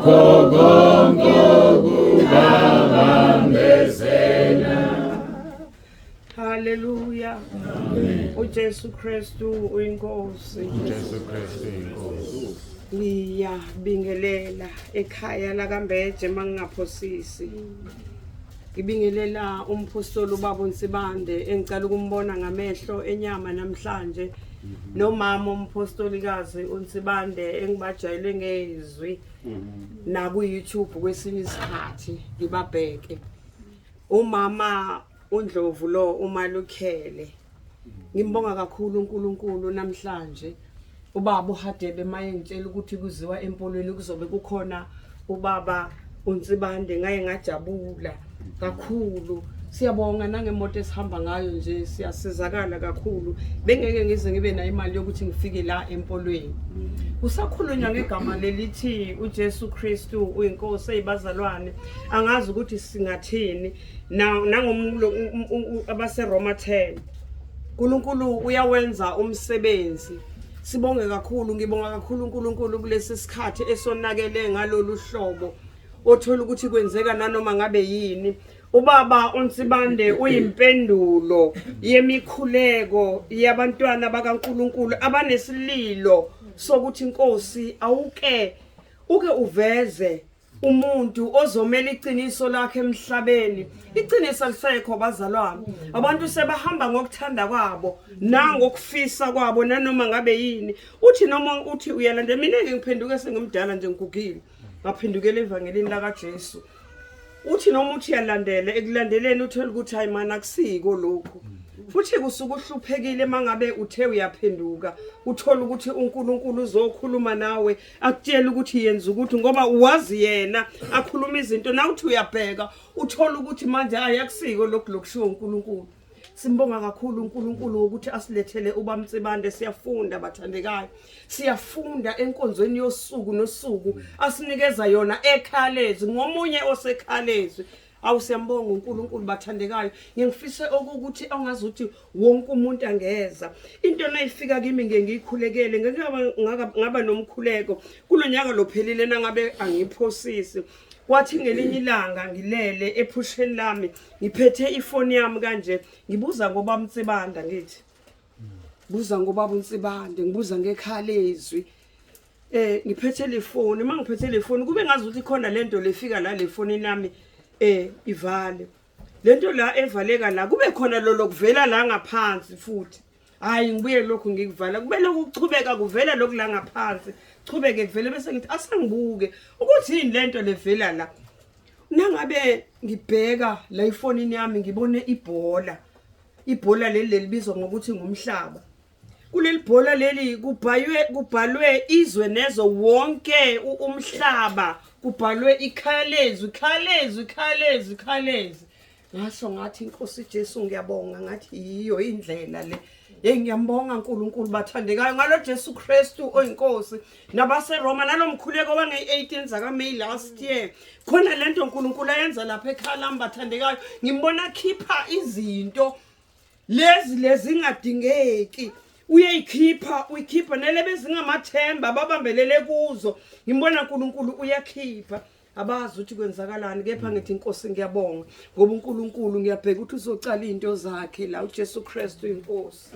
nakho konke ukubambezela. Hallelujah. uJesu Kristu uyinkosi. uJesu Kristu inkosi. Ngiyabingelela ekhaya lakambeje mangingaphosisi. Ngibingelela umpostoli ubaba uNsibande engicela ukumbona ngamehlo enyama namhlanje. Nomama umpostolikazi uNsibande engibajayele ngezwi na ku YouTube kwesinye isikhathi ngibabheke. Umama uNdlovu lo uMalukhele. Ngimbonga kakhulu uNkulunkulu namhlanje. Ubaba uHadebe maye ngitshela ukuthi kuziwa empolweni kuzobe kukhona ubaba uNsibande ngaye ngajabula kakhulu. Siyabonga nangemoto esihamba ngayo nje siyasizakala kakhulu. Bengeke ngize ngibe nayo imali yokuthi ngifike la empolweni. Kusakhulunywa ngegama lelithi uJesu Kristu uyinkosi eyibazalwane. Angazi ukuthi singathini nangomlo abase Roma 10. uNkulunkulu uyawenza umsebenzi. Sibonge kakhulu, ngibonga kakhulu uNkulunkulu kulesi sikhathi esonakele ngalolu hlobo. Othola ukuthi kwenzeka nanoma ngabe yini. Ubaba uNsibande uyimpendulo yemikhuleko yabantwana bakaNkulunkulu abanesililo sokuthi inkosi uke uveze umuntu ozomela iqiniso lakhe emhlabeni. Iqiniso lisekho bazalwane. Abantu sebahamba ngokuthanda kwabo nangokufisa kwabo nanoma ngabe yini. Uthi noma uthi uyalandela mina ngiphenduke sengumdala nje ngigugile. Ngaphendukela evangelini lakaJesu. Uthi noma uthi yalandela ekulandeleni uthola ukuthi hayi mana akusiko lokho. Futhi kusuku uhluphekile mangabe uthe uyaphenduka uthola ukuthi uNkulunkulu uzokhuluma nawe akutshela ukuthi yenza ukuthi ngoba uwazi yena akhuluma izinto na uthi uyabheka uthola ukuthi manje ayakusiko lokho lokushiwo uNkulunkulu. Simbonga kakhulu uNkulunkulu ukuthi asilethele ubaMtsibande. Siyafunda bathandekayo. Siyafunda enkonzweni yosuku nosuku asinikeza yona ekhalezi ngomunye osekhalezi. Awusiyambonga uNkulunkulu bathandekayo. Ngiyangifise ukuthi angazuthi wonke umuntu angeza. Into nayifika kimi ngiyikhulekele ngaba nomkhuleko kulonyaka lophelile nangabe angiphosisi. Kwathi ngelinye ilanga ngilele ephusheni lami ngiphethe ifoni yami kanje ngibuza ngoba uMtsibanda ngithi buza ngoba uNsibande ngibuza ngekhalezwi ngiphethe le phone mangiphethe le phone kube ngazuthi khona lento lefika la le phone nami ivale lento la evaleka la kube khona lo lokuvela la ngaphansi futhi hayi ngibuye lokho ngikuvala kube lokuchubeka kuvela lokhu la ngaphansi chubeke kuvele bese ngithi asangibuke ukuthi yini lento levela la. Nangabe ngibheka la ifonini yami ngibone ibhola leli libizwa ngokuthi ngumhlaba. Kuleli bhola leli kubhalwe izwe nezo wonke umhlaba kubhalwe ikhalezwi. Ngasho ngathi inkosi Jesu ngiyabonga ngathi yiyo indlela le. Ngiyambonga uNkulunkulu bathandekayo ngalo Jesu Kristu oyinkosi nabase Roma nalomkhuleko wange18 zaka May last year. Khona lento uNkulunkulu ayenza lapha eKhalamba bathandekayo. Ngimbona khipha izinto lezi ngadingeki. Uyikhipha nele bezingamathemba babambelele kuzo. Ngimbona uNkulunkulu uyakhipha. Abazi ukuthi kwenzakalani kepha ngithi inkosi ngiyabonga ngoba uNkulunkulu ngiyabheka ukuthi uzocala into zakhe la uJesu Kristu inkosi.